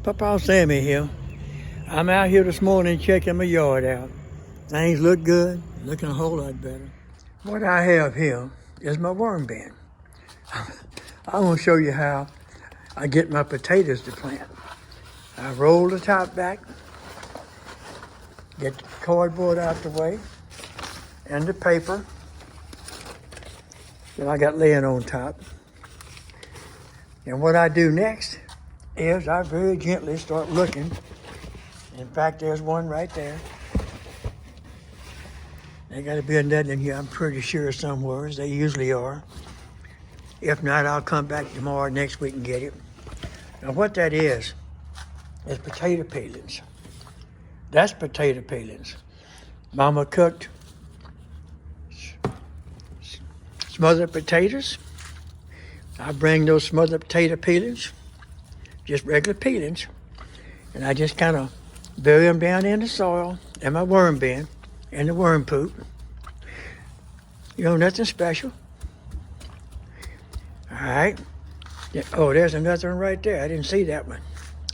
Pawpaw Sammy here. I'm out here this morning checking my yard out. Things look good, looking a whole lot better. What I have here is my worm bin. I want to show you how I get my potatoes to plant. I roll the top back, get the cardboard out the way, and the paper that I got laying on top. And what I do next is I very gently start looking. In fact, there's one right there. There got to be a nut in here, I'm pretty sure, somewhere, as they usually are. If not, I'll come back tomorrow, next week, and get it. Now, what that is potato peelings. That's potato peelings. Mama cooked smothered potatoes. I bring those smothered potato peelings, just regular peelings, and I just kind of bury them down in the soil in my worm bin, in the worm poop. You know, nothing special. All right. Oh, there's another one right there. I didn't see that one.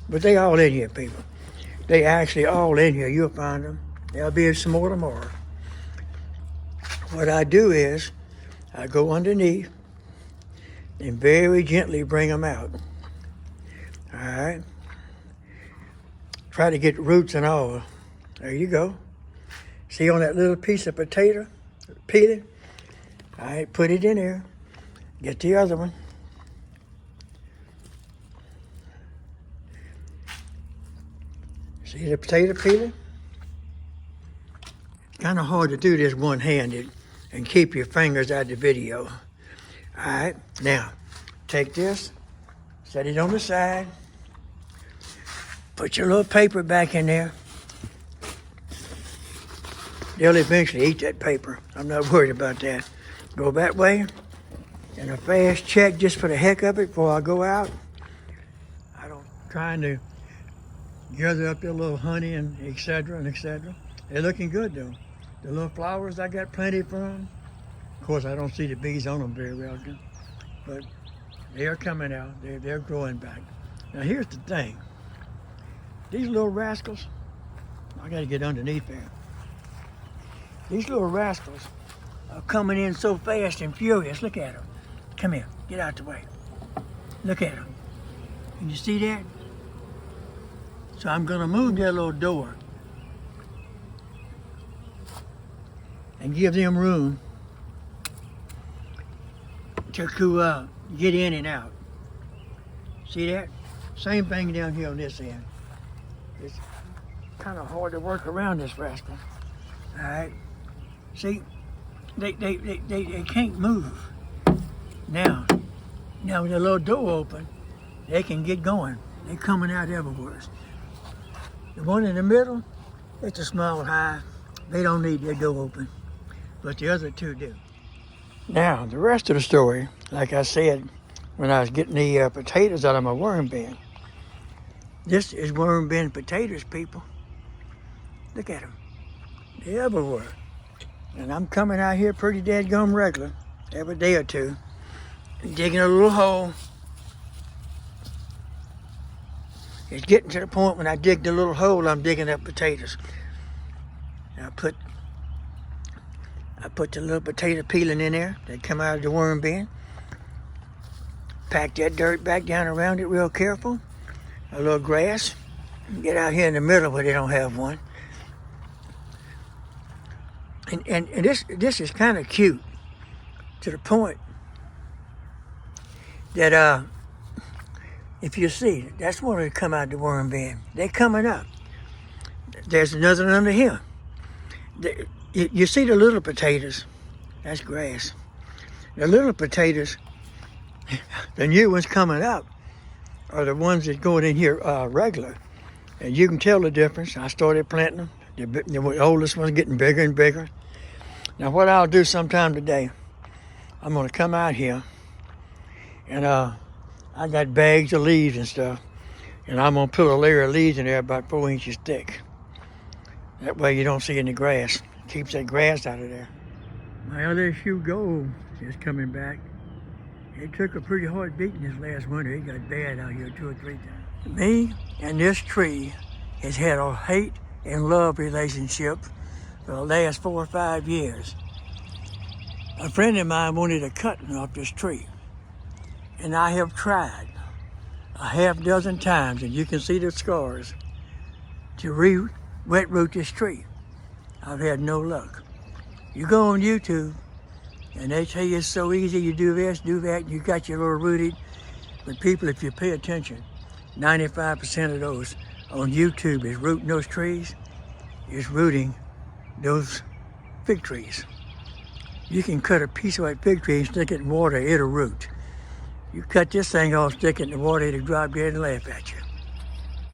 But they all in here, people. They actually all in here. You'll find them. There'll be some more tomorrow. What I do is I go underneath and very gently bring them out. All right. Try to get roots and all. There you go. See on that little piece of potato peeling? All right, put it in there. Get the other one. See the potato peeling? Kind of hard to do this one-handed and keep your fingers out of the video. All right, now take this, set it on the side, put your little paper back in there. They'll eventually eat that paper. I'm not worried about that. Go that way, and a fast check just for the heck of it before I go out. I don't trying to gather up their little honey and et cetera and et cetera. They're looking good though. The little flowers I got plenty from. Of course, I don't see the bees on them very well, but they are coming out. They're growing back. Now here's the thing. These little rascals, I got to get underneath there. These little rascals are coming in so fast and furious. Look at them. Come here. Get out the way. Look at them. Can you see that? So I'm going to move that little door and give them room to get in and out. See that? Same thing down here on this end. It's kind of hard to work around this rascal. All right. See, they can't move. Now with the little door open, they can get going. They're coming out everywhere. The one in the middle, it's a small hive. They don't need their door open, but the other two do. Now, the rest of the story, like I said, when I was getting the potatoes out of my worm bin. This is worm bin potatoes, people. Look at them. They're everywhere. And I'm coming out here pretty dadgum regular, every day or two, digging a little hole. It's getting to the point when I dig the little hole, I'm digging up potatoes. I put the little potato peeling in there. They come out of the worm bin. Pack that dirt back down around it real careful. A little grass. Get out here in the middle where they don't have one. And this is kind of cute to the point that if you see, that's when they come out of the worm bin. They're coming up. There's another one under here. You see the little potatoes? That's grass. The little potatoes, the new ones coming up, are the ones that go in here regular. And you can tell the difference. I started planting them. The oldest one's getting bigger and bigger. Now what I'll do sometime today, I'm gonna come out here and I got bags of leaves and stuff, and I'm gonna put a layer of leaves in there about 4 inches thick. That way you don't see any grass. Keeps that grass out of there. My other shoe gold is coming back. It took a pretty hard beating this last winter. It got bad out here 2 or 3 times. Me and this tree has had a hate and love relationship for the last 4 or 5 years. A friend of mine wanted a cutting off this tree, and I have tried a half dozen times, and you can see the scars, to wet root this tree. I've had no luck. You go on YouTube, and they tell you it's so easy, you do this, do that, and you got your little rooted. But people, if you pay attention, 95% of those on YouTube is rooting those trees, is rooting those fig trees. You can cut a piece of that fig tree and stick it in water, it'll root. You cut this thing off, stick it in the water, it'll drop dead and laugh at you.